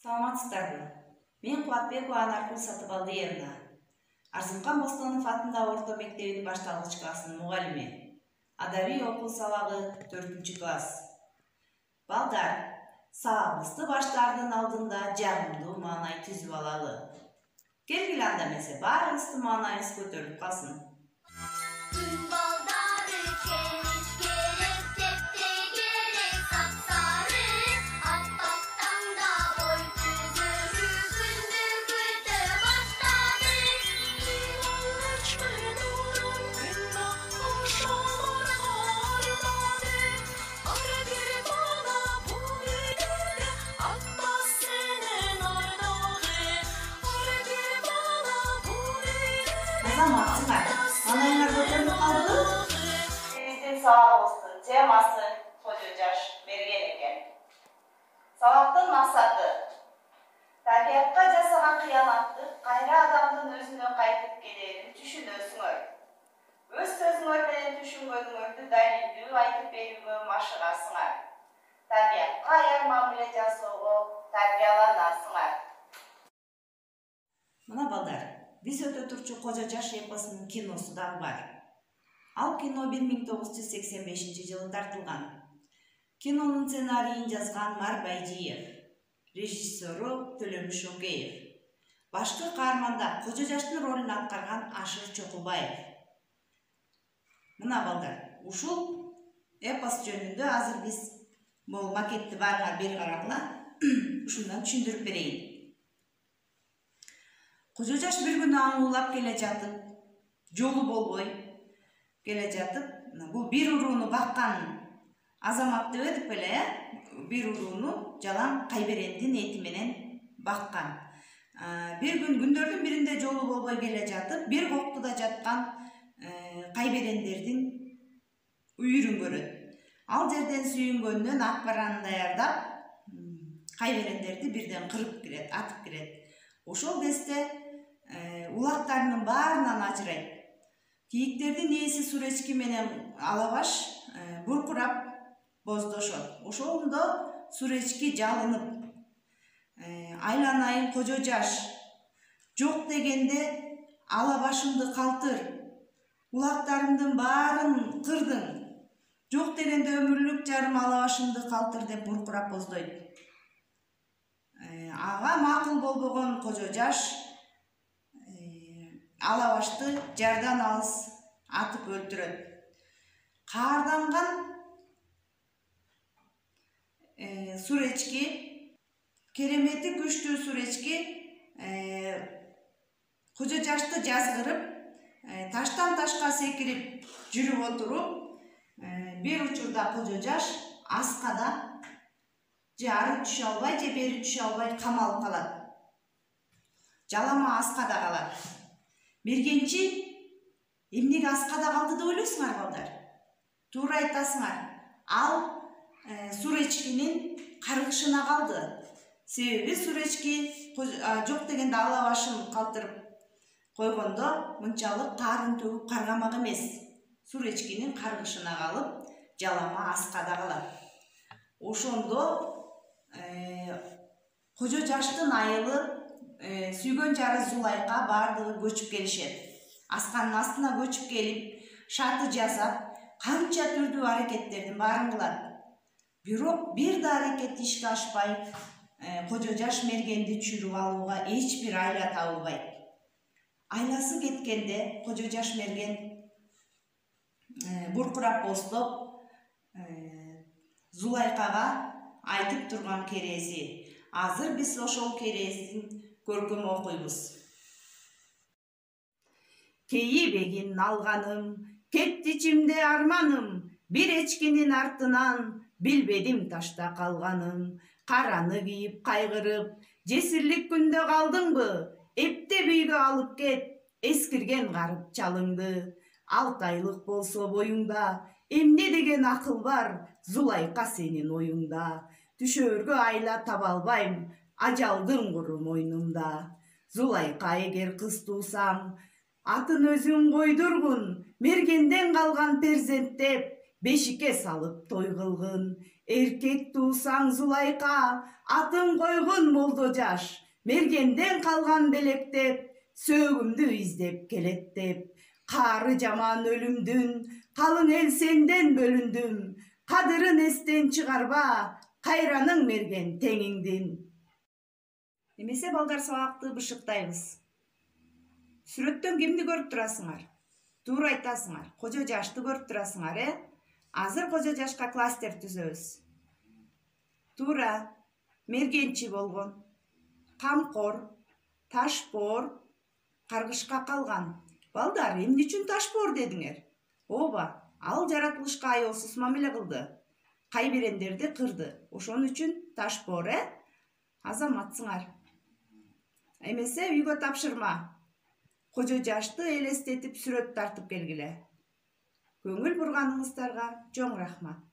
Саламатсыздарбы? Мен Кубатбекова Анаркүл Сатыбалдиевна. Арзымхан Бостонов атындагы орто мектебинин башталгыч классынын мугалими. Адабий окуу сабагы 4-класс. Балдар, сабагыбызды баштаардын алдында жагымдуу маанай түзүп алалы. Келгиле анда эмесе баарыбыздын маанайыбыз көтөрүлүп калсын. Азаматсыңар, маанайыңар көтөрүлүп калдыбы? Биздин сабагыбыздын темасы кожо жаш мерген экен. Сабактын максаты табиятка жасаган кыянатты кайра адамдын өзүнө кайтып келерин түшүнөсүңөр. Өз сөзүңөр менен түшүнгөнүңөрдү далилдүү айтып берүүгө машыгасыңар. Табиятка аяр мамиле жасоого тарбияланасыңар. Мына балдар, биз өтө турчу Кожо жаш эпосунун киносу дагы бар. Ал кино 1985 жылы тартылган. Кинонун сценарийин жазган Мар Байдиев, режиссеру Төлөмүш Океев. Башкы каарманда Кожо жаштын ролун аткарган Ашыр Чокубаев. Мына балдар, ушул эпос жөнүндө азыр биз бул макетти баарыңар бери карагыла, ушундан түшүндүрүп берейин. Кожо жаш бир күнү аң улап келе жатып, жолу болбой келе жатып, бул бир урууну баккан Азамат деп эдик беле, бир урууну жалаң кайберендин эти менен баккан. Бир күндөрдүн биринде жолу болбой келе жатып, бир коктуда жаткан кайберендердин үйүрүн көрөт. Ал жерден сүйүнгөндөн ак бараны даярдап, кайберендерди бирден кырып кирет, атып кирет. Ошол кезде улактарынын баарынан ажырайт. Кийиктердин ээси Суречки менен Алабаш буркурап боздошот. Ошондо Суречки жалынып, айланайын Кожо жаш, жок дегенде Алабашымды калтыр, улактарымдын баарын кырдың, жок дегенде өмүрлүк жарым Алабашымды калтыр деп буркурап боздойт. Ага макул болбогон Кожо жаш Алабашты жардан алыс атып өлтүрөт. Каарданган Суречки, керемети күчтүү Суречки Кожо жашты жазгырып, таштан ташка секирип жүрүп отуруп, бир учурда Кожо жаш аскада же ары түшө албай, же бери түшө албай камалып калат. Жалама аскада калат. Мергенчи эмнеге аскада калды деп ойлойсуңар балдар? Туура айтасыңар. Ал Суречкинин каргышына калды. Себеби Суречки жок дегенде Алабашын калтырып койгондо мынчалык карын төгүп каргамак эмес. Суречкинин каргышына калып, жалама аскада калат. Ошондо Кожо жаштын айылы сүйгөн жары Зулайка баардыгы көчүп келишет. Асканын астына көчүп келип, шаты жасап, канча түрдүү аракеттердин баарын кылат. Бирок бир да аракет ишке ашпай, Кожо жаш мергенди түшүрүп алууга эч бир айла табылбайт. Айласы кеткенде Кожо жаш мерген буркурап боздоп, Зулайкага айтып турган керези. Азыр биз ошол керездин көркөм окуйбуз. Кейибегин алганым, кетти ичимде арманым, бир эчкинин артынан билбедим ташта калганым. Караны кийип кайгырып, жесирлик күндө калдыңбы? Эптеп үйгө алып кет, эскирген карып чалыңды. 6 айлык болсо боюңда, эмне деген акыл бар, Зулайка сенин оюңда. Түшөргө айла таба албайм, ажалдын куру мойнумда. Зулайка эгер кыз туусаң, атын өзүң койдургун, мергенден калган перзент деп бешикке салып той кылгын. Эркек туусаң Зулайка, атын койгон молдо жаш, мергенден калган белектеп, сөөгүмдү издеп келет деп. Каары жаман өлүмдүн, калың эл сенден бөлүндүм. Кадырын эстен чыгарба, кайраның мерген теңиңдин. Эмесе балдар сабакты бышыктайбыз. Сүрөттөн кимди көрүп турасыңар? Туура айтасыңар. Кожо жашты көрүп турасыңар, Азыр кожо жашка кластер түзөбүз. Туура, мергенчи болгон, камкор, ташпоор, каргышка калган. Балдар, эмне үчүн ташпоор дедиңер? Ооба, ал жаратылышка аялсыз мамиле кылды. Кайберендерди кырды. Ошон үчүн ташпоор, азаматсыңар. Эмесе үйгө тапшырма. Кожо жашты элестетип сүрөт тартып келгиле. Көңүл бурганыңыздарга чоң рахмат.